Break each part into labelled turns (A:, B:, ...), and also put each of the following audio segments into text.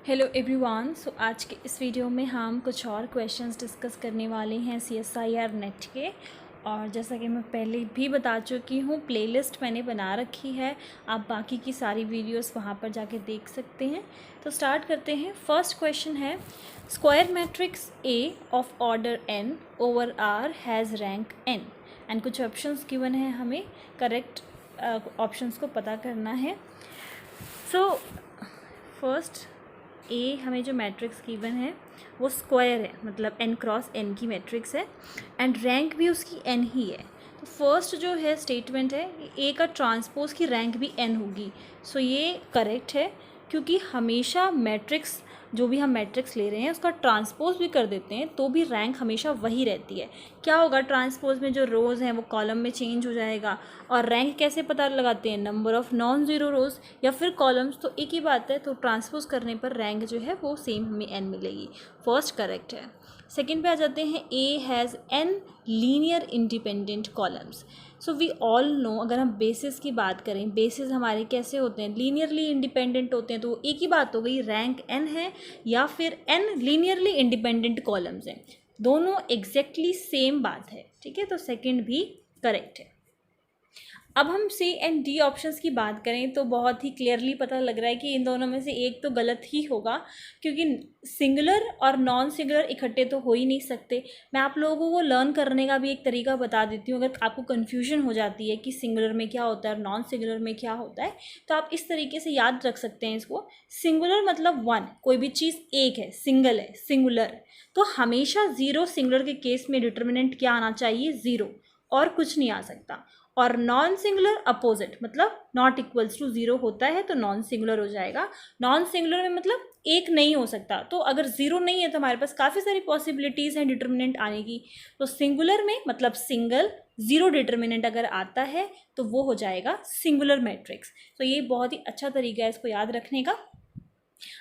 A: Hello everyone. आज के इस वीडियो में हम कुछ और क्वेश्चंस डिस्कस करने वाले हैं CSIR नेट के। और जैसा कि मैं पहले भी बता चुकी हूँ, प्लेलिस्ट मैंने बना रखी है, आप बाकी की सारी वीडियोस वहाँ पर जाके देख सकते हैं। तो स्टार्ट करते हैं। फर्स्ट क्वेश्चन है, square matrix A of order n over R has rank n। And कुछ ऑप्शंस गिवन है, हमें करेक्ट ऑप्शंस को पता करना है। सो फर्स्ट ए हमें जो मैट्रिक्स गिवन है वो स्क्वायर है, मतलब n क्रॉस n की मैट्रिक्स है एंड रैंक भी उसकी n ही है। तो फर्स्ट जो है स्टेटमेंट है, ए का ट्रांसपोज की रैंक भी n होगी। सो ये करेक्ट है, क्योंकि हमेशा मैट्रिक्स जो भी हम मैट्रिक्स ले रहे हैं उसका ट्रांसपोज भी कर देते हैं तो भी रैंक हमेशा वही रहती है। क्या होगा, ट्रांसपोज में जो रोज़ हैं वो कॉलम में चेंज हो जाएगा। और रैंक कैसे पता लगाते हैं, नंबर ऑफ़ नॉन ज़ीरो रोज़ या फिर कॉलम्स, तो एक ही बात है। तो ट्रांसपोज करने पर रैंक जो है वो सेम हमें n मिलेगी। फर्स्ट करेक्ट है। सेकेंड पे आ जाते हैं, A has n linear independent columns. So we all know, अगर हम बेसिस की बात करें, बेसिस हमारे कैसे होते हैं, लीनियरली इंडिपेंडेंट होते हैं। तो एक ही बात हो गई, रैंक n है या फिर n लीनियरली इंडिपेंडेंट कॉलम्स हैं, दोनों एग्जैक्टली सेम बात है। ठीक है, तो सेकंड भी करेक्ट है। अब हम C एंड D ऑप्शंस की बात करें तो बहुत ही क्लियरली पता लग रहा है कि इन दोनों में से एक तो गलत ही होगा, क्योंकि सिंगुलर और नॉन सिंगुलर इकट्ठे तो हो ही नहीं सकते। मैं आप लोगों को लर्न करने का भी एक तरीका बता देती हूँ। अगर आपको कन्फ्यूजन हो जाती है कि सिंगुलर में क्या होता है और नॉन सिंगुलर में क्या होता है, तो आप इस तरीके से याद रख सकते हैं इसको। सिंगुलर मतलब वन, कोई भी चीज़ एक है, सिंगल है, सिंगुलर। तो हमेशा ज़ीरो सिंगुलर के केस में डिटर्मिनेंट क्या आना चाहिए, ज़ीरो, और कुछ नहीं आ सकता। और नॉन सिंगुलर अपोजिट, मतलब नॉट इक्वल्स टू ज़ीरो होता है तो नॉन सिंगुलर हो जाएगा। नॉन सिंगुलर में मतलब एक नहीं हो सकता। तो अगर ज़ीरो नहीं है तो हमारे पास काफ़ी सारी पॉसिबिलिटीज़ हैं डिटर्मिनेंट आने की। तो सिंगुलर में मतलब सिंगल, ज़ीरो डिटर्मिनेंट अगर आता है तो वो हो जाएगा सिंगुलर मैट्रिक्स। तो ये बहुत ही अच्छा तरीका है इसको याद रखने का।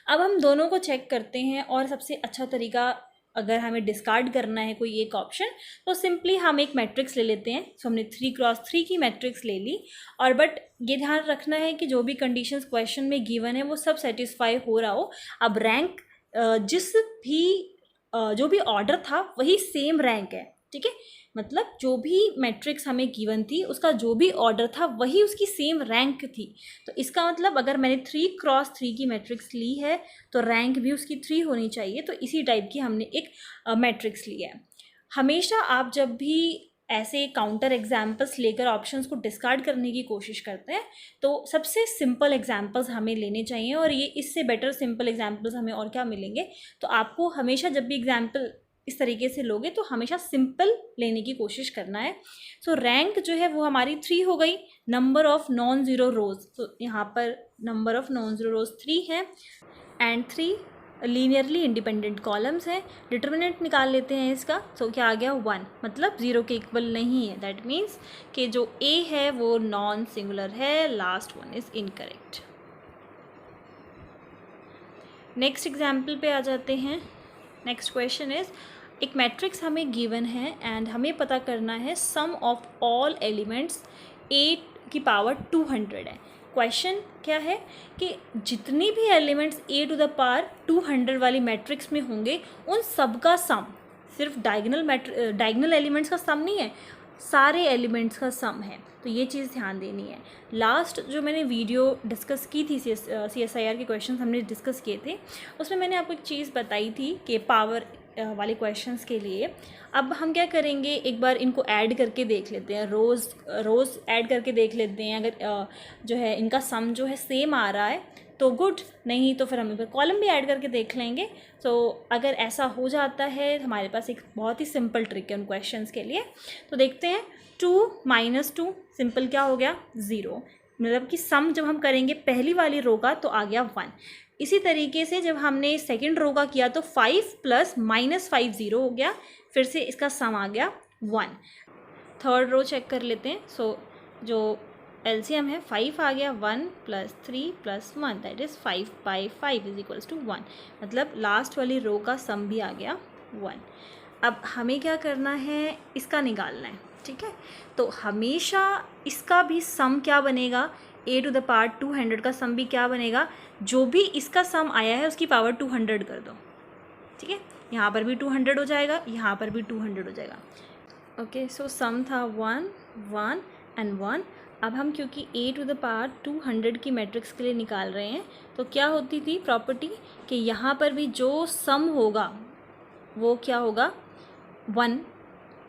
A: अब हम दोनों को चेक करते हैं, और सबसे अच्छा तरीका, अगर हमें डिस्कार्ड करना है कोई एक ऑप्शन, तो सिंपली हम एक मैट्रिक्स ले लेते हैं। सो हमने 3x3 की मैट्रिक्स ले ली, और बट ये ध्यान रखना है कि जो भी कंडीशंस क्वेश्चन में गिवन है वो सब सेटिस्फाई हो रहा हो। अब रैंक जो भी ऑर्डर था वही सेम रैंक है। ठीक है, मतलब जो भी मैट्रिक्स हमें गिवन थी उसका जो भी ऑर्डर था वही उसकी सेम रैंक थी। तो इसका मतलब अगर मैंने 3x3 की मैट्रिक्स ली है तो रैंक भी उसकी 3 होनी चाहिए। तो इसी टाइप की हमने एक मैट्रिक्स ली है। हमेशा आप जब भी ऐसे काउंटर एग्जाम्पल्स लेकर ऑप्शंस को डिस्कार्ड करने की कोशिश करते हैं तो सबसे सिंपल एग्जाम्पल्स हमें लेने चाहिए, और ये इससे बेटर सिंपल एग्जाम्पल्स हमें और क्या मिलेंगे। तो आपको हमेशा जब भी एग्जाम्पल इस तरीके से लोगे तो हमेशा सिंपल लेने की कोशिश करना है। सो रैंक जो है वो हमारी 3 हो गई। नंबर ऑफ़ नॉन ज़ीरो रोज़, तो यहाँ पर नंबर ऑफ़ नॉन ज़ीरो रोज़ 3 है एंड 3 लीनियरली इंडिपेंडेंट कॉलम्स हैं। डिटर्मिनेंट निकाल लेते हैं इसका। सो क्या आ गया, 1, मतलब ज़ीरो के इक्वल नहीं है। दैट मीन्स कि जो ए है वो नॉन सिंगुलर है। Last one is incorrect. Next example पे आ जाते हैं। नेक्स्ट क्वेश्चन इज़, एक मैट्रिक्स हमें गिवन है एंड हमें पता करना है सम ऑफ ऑल एलिमेंट्स ए की पावर 200 है। क्वेश्चन क्या है कि जितनी भी elements A to the power 200 वाली मैट्रिक्स में होंगे उन सब का सम, सिर्फ डायगनल एलिमेंट्स का सम नहीं है, सारे एलिमेंट्स का सम है। तो ये चीज़ ध्यान देनी है। लास्ट जो मैंने वीडियो डिस्कस की थी, CSIR के क्वेश्चंस हमने डिस्कस किए थे, उसमें मैंने आपको एक चीज़ बताई थी कि पावर वाले क्वेश्चंस के लिए अब हम क्या करेंगे, एक बार इनको ऐड करके देख लेते हैं। रोज़ ऐड करके देख लेते हैं। अगर जो है इनका सम जो है सेम आ रहा है तो गुड, नहीं तो फिर हम कॉलम भी ऐड करके देख लेंगे। तो अगर ऐसा हो जाता है, हमारे पास एक बहुत ही सिंपल ट्रिक है उन क्वेश्चंस के लिए। तो देखते हैं, 2 - 2 सिंपल क्या हो गया, 0, मतलब कि सम जब हम करेंगे पहली वाली रो का तो आ गया 1। इसी तरीके से जब हमने सेकंड रो का किया तो 5 + -5 0 हो गया, फिर से इसका सम आ गया 1। थर्ड रो चेक कर लेते हैं। सो जो एलसीएम है 5 आ गया, 1 + 3 + 1 दैट इज़ 5/5 = 1, मतलब लास्ट वाली रो का सम भी आ गया 1। अब हमें क्या करना है, इसका निकालना है। ठीक है, तो हमेशा इसका भी सम क्या बनेगा, a² 200 का सम भी क्या बनेगा, जो भी इसका सम आया है उसकी पावर 200 कर दो, ठीक है। यहाँ पर भी 200 हो जाएगा, यहाँ पर भी 200 हो जाएगा। ओके, सो सम था 1 1 एंड 1। अब हम क्योंकि a² 200 की मैट्रिक्स के लिए निकाल रहे हैं, तो क्या होती थी प्रॉपर्टी कि यहाँ पर भी जो सम होगा वो क्या होगा 1,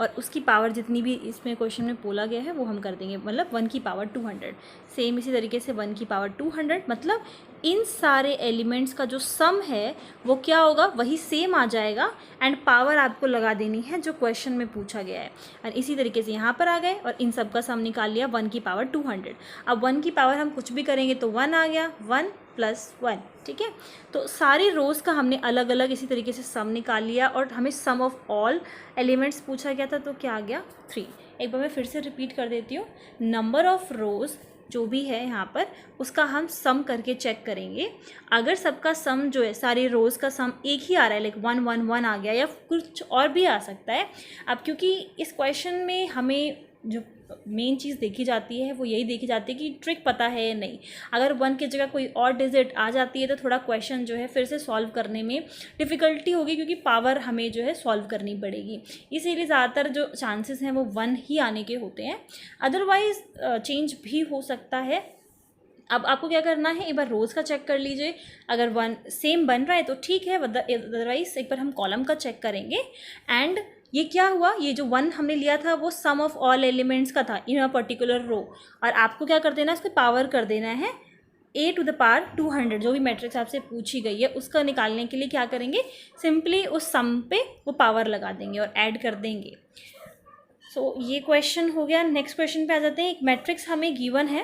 A: और उसकी पावर जितनी भी इसमें क्वेश्चन में बोला गया है वो हम कर देंगे, मतलब 1 की पावर 200। सेम इसी तरीके से 1 की पावर 200, मतलब इन सारे एलिमेंट्स का जो सम है वो क्या होगा, वही सेम आ जाएगा, एंड पावर आपको लगा देनी है जो क्वेश्चन में पूछा गया है। और इसी तरीके से यहाँ पर आ गए और इन सब का सम निकाल लिया 1 की पावर 200। अब 1 की पावर हम कुछ भी करेंगे तो 1 आ गया, 1 + 1, ठीक है। तो सारी रोज़ का हमने अलग अलग इसी तरीके से सम निकाल लिया, और हमें सम ऑफ ऑल एलिमेंट्स पूछा गया था, तो क्या आ गया 3। एक बार मैं फिर से रिपीट कर देती हूँ, नंबर ऑफ़ रोज़ जो भी है यहाँ पर उसका हम सम करके चेक करेंगे। अगर सबका सम जो है, सारी रोज़ का सम एक ही आ रहा है, लाइक 1 1 1 आ गया, या कुछ और भी आ सकता है। अब क्योंकि इस क्वेश्चन में हमें जो मेन चीज़ देखी जाती है वो यही देखी जाती है कि ट्रिक पता है या नहीं। अगर 1 की जगह कोई और डिजिट आ जाती है तो थोड़ा क्वेश्चन जो है फिर से सॉल्व करने में डिफ़िकल्टी होगी, क्योंकि पावर हमें जो है सॉल्व करनी पड़ेगी। इसीलिए ज़्यादातर जो चांसेस हैं वो 1 ही आने के होते हैं, अदरवाइज़ चेंज भी हो सकता है। अब आपको क्या करना है, एक बार रोज़ का चेक कर लीजिए, अगर 1 सेम बन रहा है तो ठीक है, अदरवाइज़ एक बार हम कॉलम का चेक करेंगे। एंड ये क्या हुआ, ये जो 1 हमने लिया था वो सम ऑफ ऑल एलिमेंट्स का था इन अ पर्टिकुलर रो, और आपको क्या कर देना है, उसको पावर कर देना है a² 200। जो भी मैट्रिक्स आपसे पूछी गई है उसका निकालने के लिए क्या करेंगे, सिंपली उस सम पे वो पावर लगा देंगे और ऐड कर देंगे। सो ये क्वेश्चन हो गया। नेक्स्ट क्वेश्चन पे आ जाते हैं। एक मैट्रिक्स हमें गिवन है,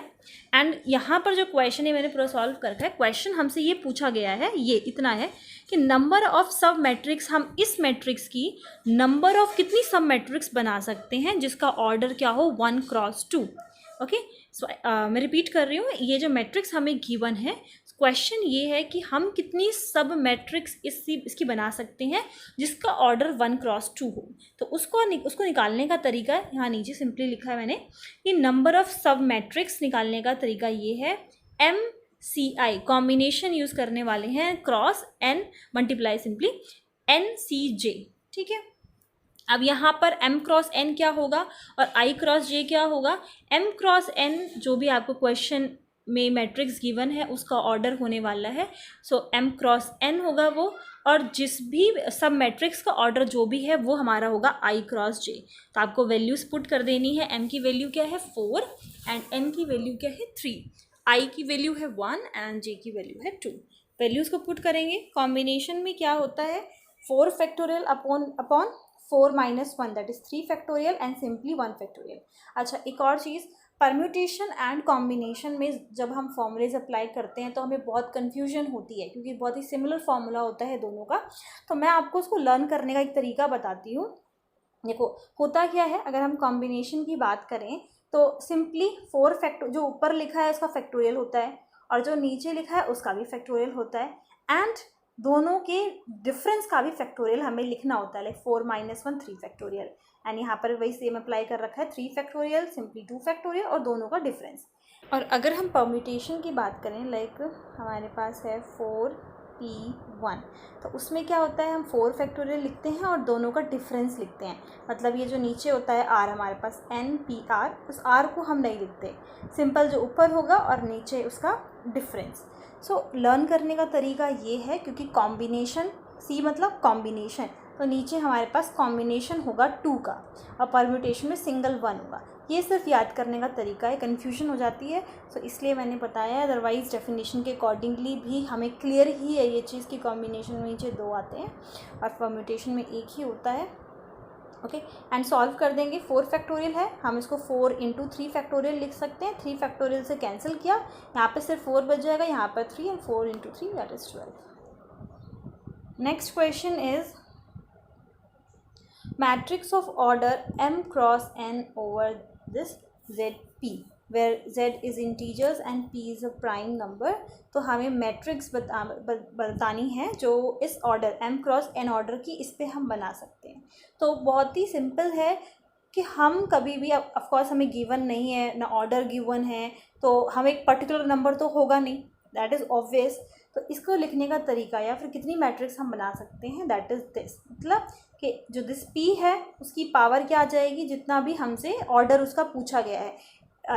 A: एंड यहाँ पर जो क्वेश्चन है मैंने पूरा सॉल्व कर रखा है। क्वेश्चन हमसे ये पूछा गया है, ये इतना है कि नंबर ऑफ सब मैट्रिक्स, हम इस मैट्रिक्स की नंबर ऑफ कितनी सब मैट्रिक्स बना सकते हैं जिसका ऑर्डर क्या हो 1 × 2। ओके, सो मैं रिपीट कर रही हूँ, ये जो मैट्रिक्स हमें गिवन है, क्वेश्चन ये है कि हम कितनी सब मैट्रिक्स इसकी बना सकते हैं जिसका ऑर्डर 1 × 2 हो। तो उसको निकालने का तरीका यहाँ नीचे सिंपली लिखा है मैंने कि नंबर ऑफ सब मैट्रिक्स निकालने का तरीका ये है, MCI कॉम्बिनेशन यूज़ करने वाले हैं, cross n multiply simply NCJ, ठीक है। अब यहाँ पर m × n क्या होगा और I × j क्या होगा। m × n जो भी आपको क्वेश्चन में मैट्रिक्स गिवन है उसका ऑर्डर होने वाला है, सो m × n होगा वो, और जिस भी सब मैट्रिक्स का ऑर्डर जो भी है वो हमारा होगा I × j। तो आपको वैल्यूज़ पुट कर देनी है। m की वैल्यू क्या है 4 एंड n की वैल्यू क्या है 3, I की वैल्यू है 1 एंड j की वैल्यू है 2। वैल्यूज़ को पुट करेंगे। कॉम्बिनेशन में क्या होता है 4 factorial upon 4 - 1 that is 3 factorial and simply 1 factorial. अच्छा, एक और चीज़, परम्यूटेशन एंड कॉम्बिनेशन में जब हम फॉर्मूलेज अप्लाई करते हैं तो हमें बहुत कन्फ्यूजन होती है, क्योंकि बहुत ही सिमिलर फार्मूला होता है दोनों का। तो मैं आपको उसको लर्न करने का एक तरीका बताती हूँ। देखो होता क्या है, अगर हम कॉम्बिनेशन की बात करें तो सिंपली 4 जो ऊपर लिखा है उसका फैक्टोरियल होता है, और जो नीचे लिखा है उसका भी फैक्टोरियल होता है, एंड दोनों के डिफरेंस का भी फैक्टोरियल हमें लिखना होता है, लाइक 4 - 1 3 फैक्टोरियल। एंड यहाँ पर वही सेम अप्लाई कर रखा है, 3 फैक्टोरियल सिंपली 2 फैक्टोरियल और दोनों का डिफरेंस। और अगर हम परम्यूटेशन की बात करें, लाइक हमारे पास है 4p1, तो उसमें क्या होता है, हम 4 फैक्टोरियल लिखते हैं और दोनों का डिफरेंस लिखते हैं। मतलब ये जो नीचे होता है r, हमारे पास npr, उस r को हम नहीं लिखते, सिंपल जो ऊपर होगा और नीचे उसका डिफरेंस। सो लर्न करने का तरीका ये है, क्योंकि कॉम्बिनेशन C मतलब कॉम्बिनेशन, तो नीचे हमारे पास कॉम्बिनेशन होगा 2 का और परम्यूटेशन में सिंगल 1 होगा। ये सिर्फ याद करने का तरीका है, कन्फ्यूजन हो जाती है तो इसलिए मैंने बताया है। अदरवाइज़ डेफिनेशन के अकॉर्डिंगली भी हमें क्लियर ही है ये चीज़ कि कॉम्बिनेशन में नीचे 2 आते हैं और परम्यूटेशन में 1 ही होता है। ओके, एंड सॉल्व कर देंगे। 4 फैक्टोरियल है, हम इसको 4 × 3 फैक्टोरियल लिख सकते हैं। 3 फैक्टोरियल से कैंसिल किया, यहाँ पे सिर्फ 4 बच जाएगा, यहाँ पर 3 and 4 × 3 that is 12। Next question is matrix of order m × n over this ZP where Z is integers and P is a prime number। तो हमें मैट्रिक्स बतानी है जो इस ऑर्डर m × n ऑर्डर की, इस पे हम बना सकते हैं। तो बहुत ही सिंपल है कि हम कभी भी, ऑफकोर्स हमें गिवन नहीं है, ना ऑर्डर गिवन है तो हम एक पर्टिकुलर नंबर तो होगा नहीं, दैट इज़ ऑब्वियस। तो इसको लिखने का तरीका या फिर कितनी मैट्रिक्स हम बना सकते हैं, दैट इज़ दिस, मतलब कि जो दिस P है उसकी पावर क्या आ जाएगी, जितना भी हमसे ऑर्डर उसका पूछा गया है,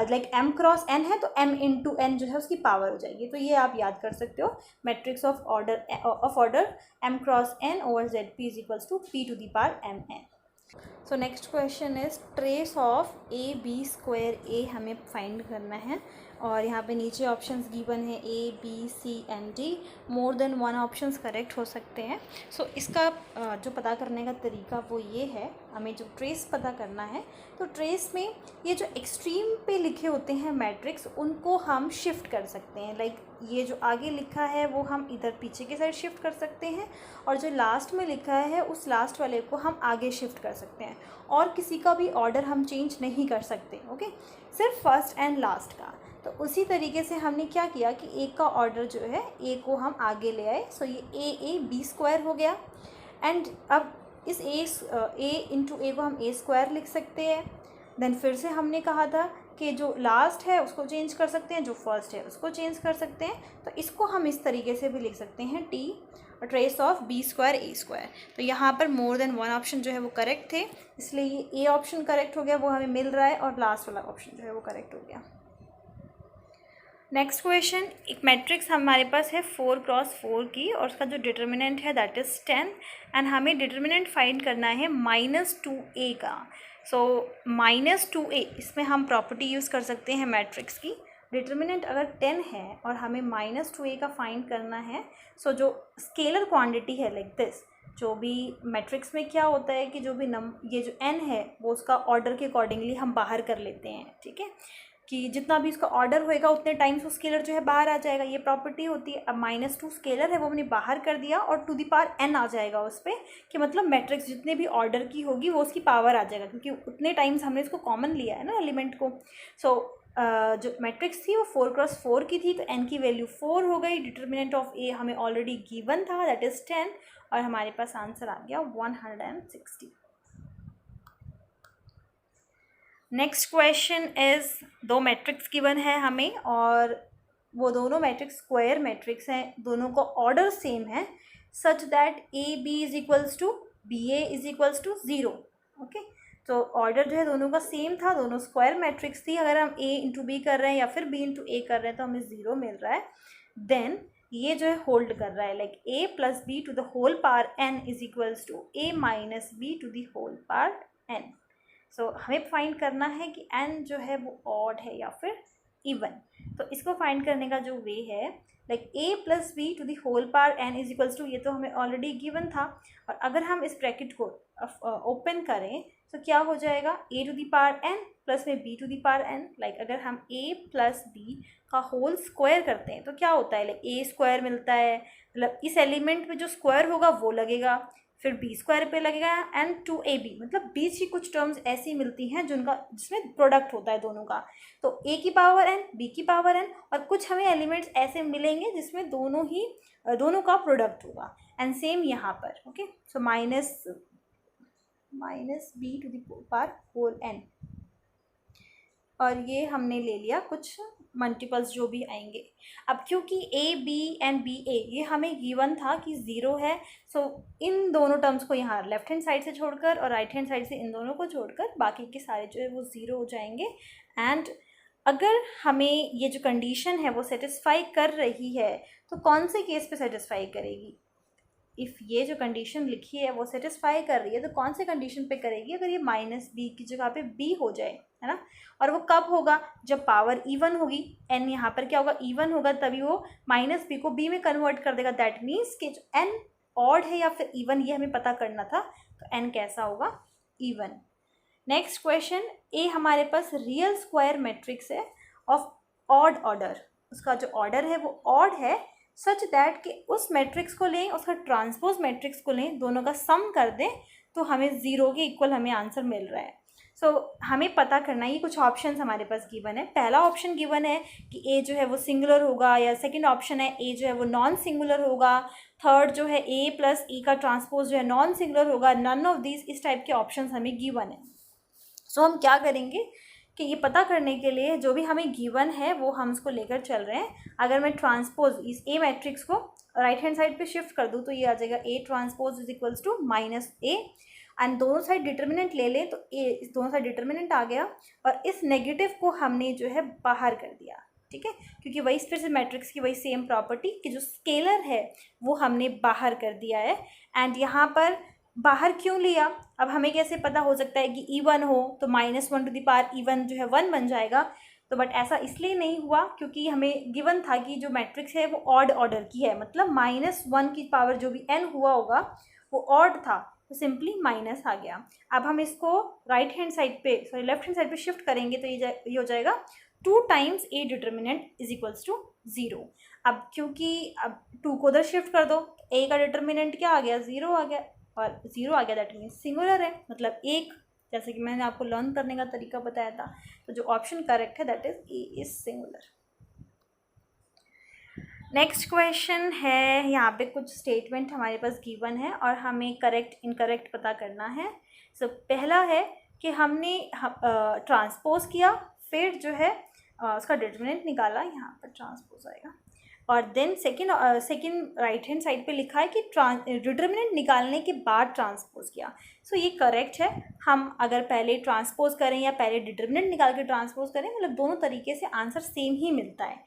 A: लाइक m क्रॉस n है तो m इंटू n जो है उसकी पावर हो जाएगी। तो ये आप याद कर सकते हो, matrix of order m cross n over ZP is equals to P to the power mn। So next question is trace of A B square A हमें फाइंड करना है, और यहाँ पे नीचे ऑप्शंस गिवन है A B C and D, more than one options correct हो सकते हैं। सो इसका जो पता करने का तरीका वो ये है, हमें जो ट्रेस पता करना है, तो ट्रेस में ये जो एक्सट्रीम पे लिखे होते हैं मैट्रिक्स उनको हम शिफ्ट कर सकते हैं, लाइक ये जो आगे लिखा है वो हम इधर पीछे की साइड शिफ्ट कर सकते हैं, और जो लास्ट में लिखा है उस लास्ट वाले को हम आगे शिफ्ट कर सकते हैं, और किसी का भी ऑर्डर हम चेंज नहीं कर सकते, ओके, सिर्फ फर्स्ट एंड लास्ट का। तो उसी तरीके से हमने क्या किया कि एक का ऑर्डर जो है ए को हम आगे ले आए, सो ये ए बी स्क्वायर हो गया, एंड अब इस ए इंटू ए को हम ए स्क्वायर लिख सकते हैं। देन फिर से हमने कहा था कि जो लास्ट है उसको चेंज कर सकते हैं, जो फर्स्ट है उसको चेंज कर सकते हैं, तो इसको हम इस तरीके से भी लिख सकते हैं T trace of B square A square. तो यहाँ पर मोर देन वन ऑप्शन जो है वो करेक्ट थे, इसलिए ये ए ऑप्शन करेक्ट हो गया, वो हमें मिल रहा है, और लास्ट वाला ऑप्शन जो है वो करेक्ट हो गया। नेक्स्ट क्वेश्चन, एक मैट्रिक्स हमारे पास है 4 क्रॉस 4 की, और उसका जो डिटर्मिनेंट है दैट इज़ 10, एंड हमें डिटर्मिनेंट फाइंड करना है -2a का। सो -2a, इसमें हम प्रॉपर्टी यूज़ कर सकते हैं मैट्रिक्स की। डिटर्मिनेंट अगर 10 है और हमें -2a का फाइंड करना है, सो जो स्केलर क्वांटिटी है लाइक दिस, जो भी मैट्रिक्स में क्या होता है कि जो भी ये जो n है वो उसका ऑर्डर के अकॉर्डिंगली हम बाहर कर लेते हैं, ठीक है, कि जितना भी इसका ऑर्डर होएगा उतने टाइम्स वो स्केलर जो है बाहर आ जाएगा, ये प्रॉपर्टी होती है। अब -2 स्केलर है वो हमने बाहर कर दिया, और टू द पावर n आ जाएगा उस पर, कि मतलब मैट्रिक्स जितने भी ऑर्डर की होगी वो उसकी पावर आ जाएगा, क्योंकि उतने टाइम्स हमने इसको कॉमन लिया है ना एलिमेंट को। सो जो मैट्रिक्स थी वो 4 क्रॉस 4 की थी, तो n की वैल्यू 4 हो गई। डिटर्मिनेंट ऑफ a हमें ऑलरेडी गिवन था, दैट इज़ 10, और हमारे पास आंसर आ गया 160। नेक्स्ट क्वेश्चन इज़, दो मैट्रिक्स गिवन है हमें, और वो दोनों मैट्रिक्स स्क्वायर मैट्रिक्स हैं, दोनों का ऑर्डर सेम है, such that A B is equals to B A is equals to 0, okay. तो ऑर्डर जो है दोनों का सेम था, दोनों स्क्वायर मैट्रिक्स थी, अगर हम ए इंटू बी कर रहे हैं या फिर बी इंटू ए कर रहे हैं तो हमें 0 मिल रहा है। देन ये जो है होल्ड कर रहा है, like A plus B to the whole power n is equals to A minus B to the whole power n। So हमें फाइंड करना है कि n जो है वो ऑड है या फिर इवन। तो इसको फाइंड करने का जो वे है, like a plus B to the whole power n is equals to, ये तो हमें ऑलरेडी गिवन था, और अगर हम इस ब्रैकेट को ओपन करें तो क्या हो जाएगा, a to the power n plus में b to the power n। Like अगर हम a प्लस b का होल स्क्वायर करते हैं तो क्या होता है, लाइक a स्क्वायर मिलता है, मतलब इस एलिमेंट में जो स्क्वायर होगा वो लगेगा, फिर बी स्क्वायर पे लगेगा, एंड 2ab, मतलब बीच की कुछ टर्म्स ऐसी मिलती हैं जिसमें प्रोडक्ट होता है दोनों का, तो a की पावर n b की पावर n, और कुछ हमें एलिमेंट्स ऐसे मिलेंगे जिसमें दोनों का प्रोडक्ट होगा, एंड सेम यहाँ पर, okay. So minus b to the power whole n, और ये हमने ले लिया कुछ मल्टीपल्स जो भी आएंगे। अब क्योंकि a b and b a ये हमें गिवन था कि 0 है, सो इन दोनों टर्म्स को यहाँ लेफ्ट हैंड साइड से छोड़कर और राइट हैंड साइड से इन दोनों को छोड़कर बाकी के सारे जो है वो 0 हो जाएंगे। एंड अगर हमें ये जो कंडीशन है वो सेटिस्फाई कर रही है तो कौन से केस पे सेटिस्फाई करेगी, इफ़ ये जो कंडीशन लिखी है वो सेटिस्फाई कर रही है तो कौन से कंडीशन पे करेगी, अगर ये -b की जगह पे b हो जाए, है ना। और वो कब होगा, जब पावर इवन होगी, n यहाँ पर क्या होगा, इवन होगा, तभी वो -b को b में कन्वर्ट कर देगा। दैट मीन्स कि जो n ऑड है या फिर इवन, ये हमें पता करना था, तो n कैसा होगा, इवन। नेक्स्ट क्वेश्चन, ए हमारे पास रियल स्क्वायर मैट्रिक्स है ऑफ ऑड ऑर्डर, उसका जो ऑर्डर है वो ऑड है, सच दैट कि उस मैट्रिक्स को लें, उसका ट्रांसपोज मैट्रिक्स को लें, दोनों का सम कर दें तो हमें 0 के इक्वल हमें आंसर मिल रहा है। सो हमें पता करना है, ये कुछ ऑप्शंस हमारे पास गिवन है। पहला ऑप्शन गिवन है कि ए जो है वो सिंगुलर होगा, या सेकंड ऑप्शन है ए जो है वो नॉन सिंगुलर होगा, थर्ड जो है ए प्लस ई का ट्रांसपोज जो है नॉन सिंगुलर होगा। नन ऑफ दीज, इस टाइप के ऑप्शंस हमें गिवन है। सो हम क्या करेंगे कि ये पता करने के लिए जो भी हमें गिवन है वो हम उसको लेकर चल रहे हैं। अगर मैं ट्रांसपोज इस ए मैट्रिक्स को राइट हैंड साइड पे शिफ्ट कर दूँ तो ये आ जाएगा A transpose is equals to minus A, and दोनों साइड डिटर्मिनेंट ले लें तो ए, इस दोनों साइड डिटर्मिनेंट आ गया और इस नेगेटिव को हमने जो है बाहर कर दिया, ठीक है, क्योंकि वही फिर से मैट्रिक्स की वही सेम प्रॉपर्टी कि जो स्केलर है वो हमने बाहर कर दिया है। एंड यहाँ पर बाहर क्यों लिया, अब हमें कैसे पता हो सकता है कि E1 हो तो -1 टू द पावर E1 जो है 1 बन जाएगा, तो बट ऐसा इसलिए नहीं हुआ क्योंकि हमें गिवन था कि जो मैट्रिक्स है वो ऑड ऑर्डर की है, मतलब -1 की पावर जो भी n हुआ होगा वो ऑड था, तो सिंपली माइनस आ गया। अब हम इसको राइट हैंड साइड पे सॉरी लेफ्ट हैंड साइड पे शिफ्ट करेंगे तो ये हो जाएगा 2 times A determinant is equals to 0। अब क्योंकि अब 2 को उधर शिफ्ट कर दो, ए का डिटर्मिनेंट क्या आ गया, 0 आ गया, और 0 आ गया दैट मीन्स सिंगुलर है, मतलब एक, जैसे कि मैंने आपको लर्न करने का तरीका बताया था। तो जो ऑप्शन करेक्ट है that is a is singular. Next question है, यहाँ पे कुछ स्टेटमेंट हमारे पास गिवन है और हमें करेक्ट इनकरेक्ट पता करना है। सो पहला है कि हमने ट्रांसपोज किया, फिर जो है उसका डिटर्मिनेंट निकाला, यहाँ पर ट्रांसपोज आएगा, और then second right hand side पे लिखा है कि डिटर्मिनेंट निकालने के बाद ट्रांसपोज किया। सो ये करेक्ट है। हम अगर पहले ट्रांसपोज करें या पहले डिटर्मिनेंट निकाल के ट्रांसपोज करें, मतलब दोनों तरीके से आंसर सेम ही मिलता है।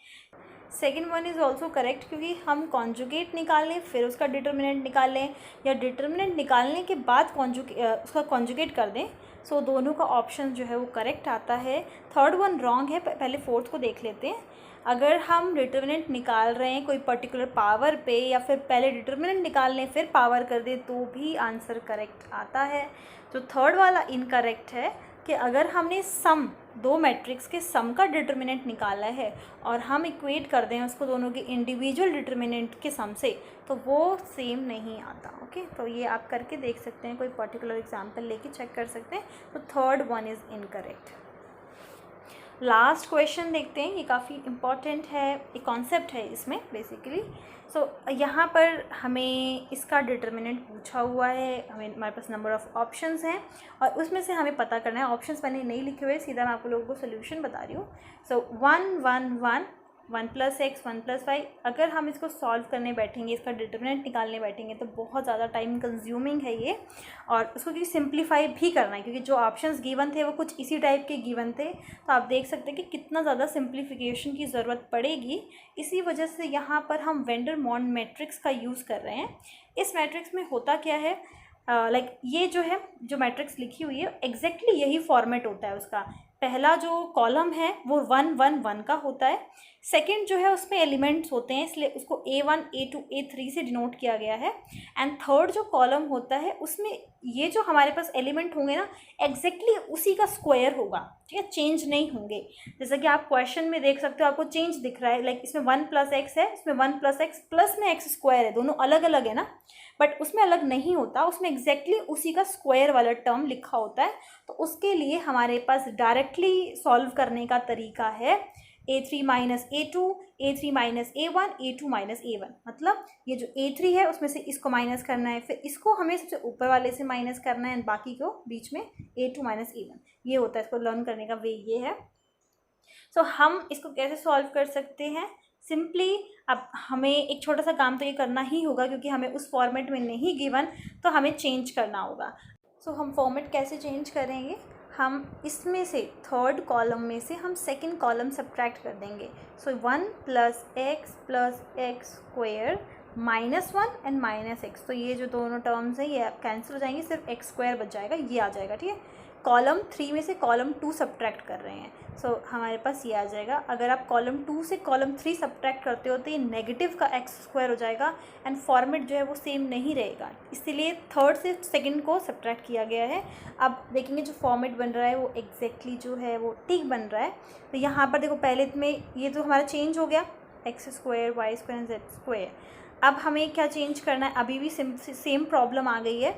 A: Second one is also correct, क्योंकि हम कॉन्जुगेट निकाल लें फिर उसका डिटर्मिनेंट निकाल लें, या डिटर्मिनेंट निकालने के बाद उसका कॉन्जुगेट कर दें। सो दोनों का ऑप्शन जो है वो करेक्ट आता है। थर्ड वन रॉन्ग है, पहले फोर्थ को देख लेते हैं। अगर हम डिटर्मिनेंट निकाल रहे हैं कोई पर्टिकुलर पावर पे, या फिर पहले डिटर्मिनेंट निकाल लें फिर पावर कर दें, तो भी आंसर करेक्ट आता है। तो थर्ड वाला इनकरेक्ट है कि अगर हमने सम, दो मैट्रिक्स के सम का डिटर्मिनेंट निकाला है और हम इक्वेट कर दें उसको दोनों के इंडिविजुअल डिटर्मिनेंट के सम से, तो वो सेम नहीं आता। ओके, तो ये आप करके देख सकते हैं, कोई पर्टिकुलर एग्जांपल लेके चेक कर सकते हैं। तो third one is incorrect. Last question देखते हैं, ये काफ़ी इम्पॉर्टेंट है, एक कॉन्सेप्ट है इसमें बेसिकली। सो यहाँ पर हमें इसका डिटर्मिनेंट पूछा हुआ है, हमारे पास नंबर ऑफ़ ऑप्शंस हैं और उसमें से हमें पता करना है। ऑप्शंस मैंने नहीं लिखे हुए, सीधा मैं आपको लोगों को सोल्यूशन बता रही हूँ। सो 1 1 1 1 + x 1 + y, अगर हम इसको सॉल्व करने बैठेंगे, इसका डिटर्मिनेंट निकालने बैठेंगे, तो बहुत ज़्यादा टाइम कंज्यूमिंग है ये, और उसको क्योंकि सिंप्लीफाई भी करना है, क्योंकि जो ऑप्शंस गिवन थे वो कुछ इसी टाइप के गिवन थे, तो आप देख सकते हैं कि कितना ज़्यादा सिंप्लीफिकेशन की ज़रूरत पड़ेगी। इसी वजह से यहाँ पर हम वेंडर मॉन्ड मैट्रिक्स का यूज़ कर रहे हैं। इस मैट्रिक्स में होता क्या है, ये जो है, जो मैट्रिक्स लिखी हुई है एग्जैक्टली यही फॉर्मेट होता है उसका। पहला जो कॉलम है वो 1 1 1 का होता है, सेकंड जो है उसमें एलिमेंट्स होते हैं, इसलिए उसको A1 A2 A3 से डिनोट किया गया है, एंड थर्ड जो कॉलम होता है उसमें ये जो हमारे पास एलिमेंट होंगे ना, एग्जैक्टली उसी का स्क्वायर होगा, ठीक है, चेंज नहीं होंगे। जैसा कि आप क्वेश्चन में देख सकते हो, आपको चेंज दिख रहा है, लाइक इसमें 1 + x है, इसमें 1 + x प्लस में x² है, दोनों अलग अलग है ना, बट उसमें अलग नहीं होता, उसमें एग्जैक्टली उसी का स्क्वायर वाला टर्म लिखा होता है। तो उसके लिए हमारे पास डायरेक्टली सॉल्व करने का तरीका है A3 - A2, A3 - A1, A2 - A1, मतलब ये जो A3 है उसमें से इसको माइनस करना है, फिर इसको हमें सबसे ऊपर वाले से माइनस करना है, बाकी को बीच में A2 - A1, ये होता है। इसको लर्न करने का वे ये है। सो हम इसको कैसे सॉल्व कर सकते हैं, सिंपली अब हमें एक छोटा सा काम तो ये करना ही होगा, क्योंकि हमें उस फॉर्मेट में नहीं गिवन, तो हमें चेंज करना होगा। सो हम फॉर्मेट कैसे चेंज करेंगे, हम इसमें से थर्ड कॉलम में से हम सेकंड कॉलम सब्ट्रैक्ट कर देंगे। सो 1 + x + x² -1 एंड -x, तो ये जो दोनों टर्म्स हैं ये कैंसिल हो जाएंगे, सिर्फ x² बच जाएगा, ये आ जाएगा, ठीक है। कॉलम 3 में से कॉलम 2 सब्ट्रैक्ट कर रहे हैं, सो हमारे पास ये आ जाएगा। अगर आप कॉलम 2 से कॉलम 3 सब्ट्रैक्ट करते हो तो ये नेगेटिव का x² हो जाएगा, एंड फॉर्मेट जो है वो सेम नहीं रहेगा, इसीलिए थर्ड से सेकंड को सब्ट्रैक्ट किया गया है। अब देखेंगे जो फॉर्मेट बन रहा है वो एग्जैक्टली जो है वो ठीक बन रहा है। तो यहाँ पर देखो, पहले में ये तो हमारा चेंज हो गया, x² y² एंड z²। अब हमें क्या चेंज करना है, अभी भी सेम प्रॉब्लम आ गई है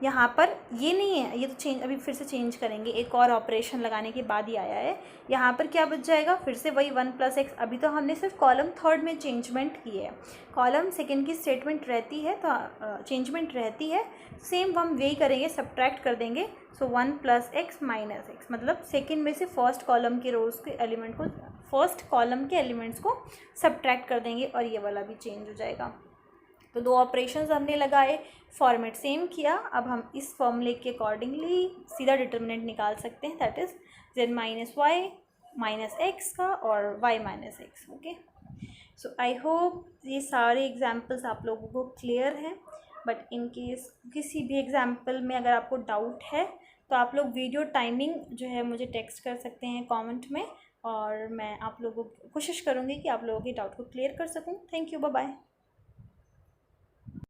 A: यहाँ पर ये नहीं है, ये तो चेंज, अभी फिर से चेंज करेंगे, एक और ऑपरेशन लगाने के बाद ही आया है। यहाँ पर क्या बच जाएगा, फिर से वही 1 + x। अभी तो हमने सिर्फ कॉलम थर्ड में चेंजमेंट की है, कॉलम सेकंड की स्टेटमेंट रहती है तो चेंजमेंट रहती है, सेम हम वही करेंगे, सब्ट्रैक्ट कर देंगे। सो 1 + x - x, मतलब सेकंड में से फर्स्ट कॉलम के रोज़ के एलिमेंट को, फर्स्ट कॉलम के एलिमेंट्स को सब्ट्रैक्ट कर देंगे और ये वाला भी चेंज हो जाएगा। तो 2 ऑपरेशंस हमने लगाए, फॉर्मेट सेम किया। अब हम इस फॉर्मूले के अकॉर्डिंगली सीधा डिटर्मिनेंट निकाल सकते हैं, that is z - y - x का और y - x। Okay, so I hope ये सारे एग्जाम्पल्स आप लोगों को क्लियर हैं। बट इन केस किसी भी एग्जाम्पल में अगर आपको डाउट है तो आप लोग वीडियो टाइमिंग जो है मुझे टेक्स्ट कर सकते हैं कमेंट में, और मैं आप लोगों को कोशिश करूँगी कि आप लोगों के डाउट को क्लियर कर सकूँ। Thank you, bye bye.